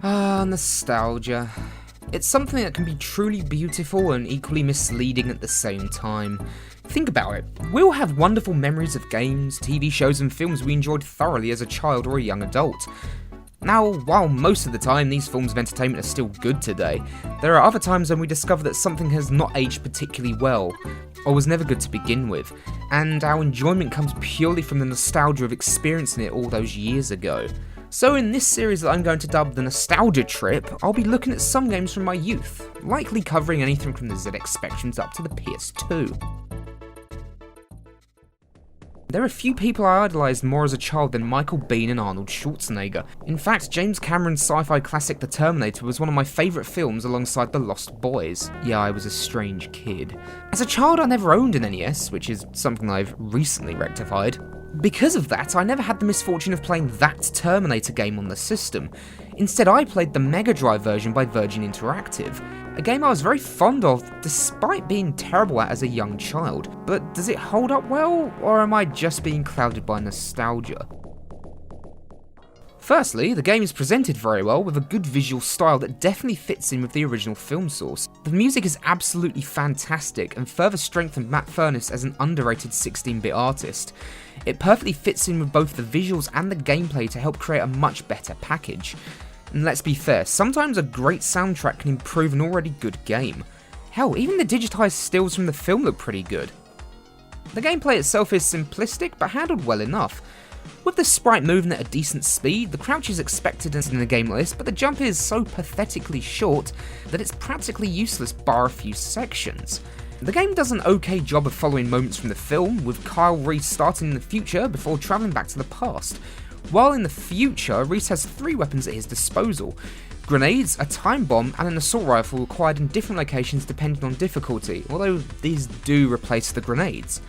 Ah, nostalgia. It's something that can be truly beautiful and equally misleading at the same time. Think about it. We all have wonderful memories of games, TV shows and films we enjoyed thoroughly as a child or a young adult. Now, while most of the time these forms of entertainment are still good today, there are other times when we discover that something has not aged particularly well, or was never good to begin with, and our enjoyment comes purely from the nostalgia of experiencing it all those years ago. So in this series that I'm going to dub the Nostalgia Trip, I'll be looking at some games from my youth, likely covering anything from the ZX Spectrums up to the PS2. There are few people I idolised more as a child than Michael Biehn and Arnold Schwarzenegger. In fact, James Cameron's sci-fi classic The Terminator was one of my favourite films alongside The Lost Boys. Yeah, I was a strange kid. As a child, I never owned an NES, which is something I've recently rectified. Because of that, I never had the misfortune of playing that Terminator game on the system. Instead, I played the Mega Drive version by Virgin Interactive, a game I was very fond of despite being terrible at as a young child. But does it hold up well, or am I just being clouded by nostalgia? Firstly, the game is presented very well with a good visual style that definitely fits in with the original film source. The music is absolutely fantastic and further strengthened Matt Furness as an underrated 16-bit artist. It perfectly fits in with both the visuals and the gameplay to help create a much better package. And let's be fair, sometimes a great soundtrack can improve an already good game. Hell, even the digitized stills from the film look pretty good. The gameplay itself is simplistic but handled well enough. With the sprite moving at a decent speed, the crouch is expected in a game like this, but the jump is so pathetically short that it's practically useless bar a few sections. The game does an okay job of following moments from the film, with Kyle Reese starting in the future before travelling back to the past. While in the future, Reese has 3 weapons at his disposal: grenades, a time bomb, and an assault rifle acquired in different locations depending on difficulty, although these do replace the grenades.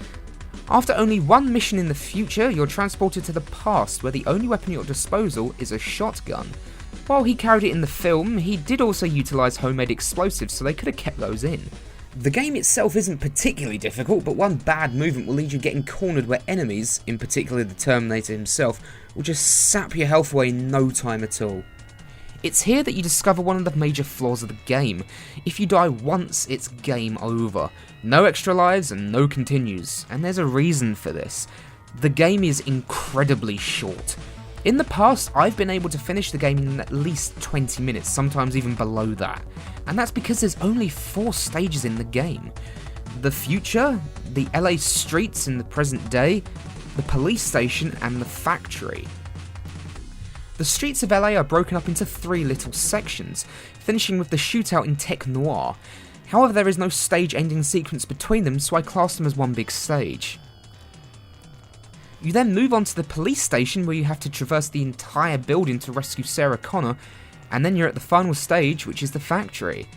After only one mission in the future, you're transported to the past, where the only weapon at your disposal is a shotgun. While he carried it in the film, he did also utilise homemade explosives, so they could have kept those in. The game itself isn't particularly difficult, but one bad movement will lead you getting cornered where enemies, in particular the Terminator himself, will just sap your health away in no time at all. It's here that you discover one of the major flaws of the game. If you die once, it's game over. No extra lives and no continues, and there's a reason for this. The game is incredibly short. In the past, I've been able to finish the game in at least 20 minutes, sometimes even below that, and that's because there's only 4 stages in the game. The future, the LA streets in the present day, the police station, and the factory. The streets of LA are broken up into 3 little sections, finishing with the shootout in Tech Noir. However, there is no stage-ending sequence between them, so I class them as one big stage. You then move on to the police station, where you have to traverse the entire building to rescue Sarah Connor, and then you're at the final stage, which is the factory.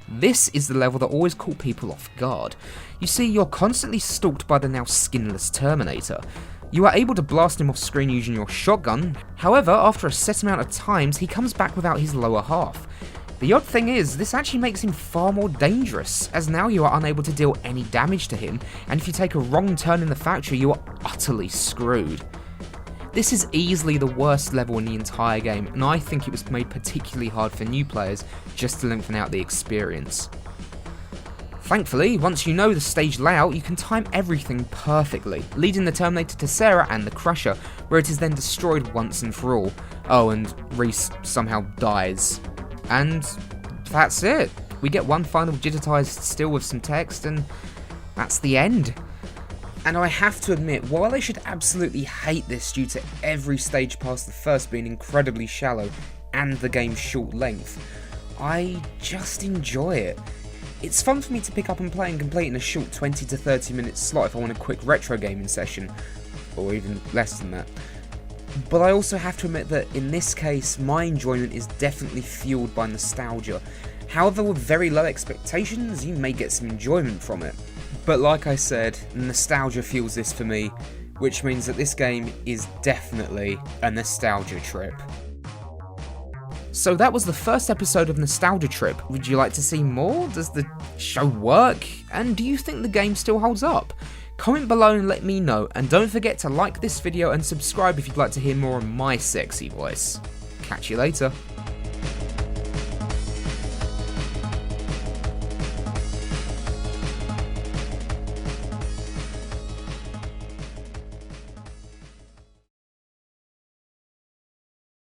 This is the level that always caught people off guard. You see, you're constantly stalked by the now skinless Terminator. You are able to blast him off screen using your shotgun, however, after a set amount of times, he comes back without his lower half. The odd thing is, this actually makes him far more dangerous, as now you are unable to deal any damage to him, and if you take a wrong turn in the factory, you are utterly screwed. This is easily the worst level in the entire game, and I think it was made particularly hard for new players just to lengthen out the experience. Thankfully, once you know the stage layout, you can time everything perfectly, leading the Terminator to Sarah and the Crusher, where it is then destroyed once and for all. Oh, and Reese somehow dies. And that's it. We get one final digitized still with some text, and that's the end. And I have to admit, while I should absolutely hate this due to every stage past the first being incredibly shallow and the game's short length, I just enjoy it. It's fun for me to pick up and play and complete in a short 20 to 30 minute slot if I want a quick retro gaming session, or even less than that. But I also have to admit that in this case, my enjoyment is definitely fueled by nostalgia. However, with very low expectations, you may get some enjoyment from it. But like I said, nostalgia fuels this for me, which means that this game is definitely a nostalgia trip. So that was the first episode of Nostalgia Trip. Would you like to see more? Does the show work? And do you think the game still holds up? Comment below and let me know, and don't forget to like this video and subscribe if you'd like to hear more of my sexy voice. Catch you later.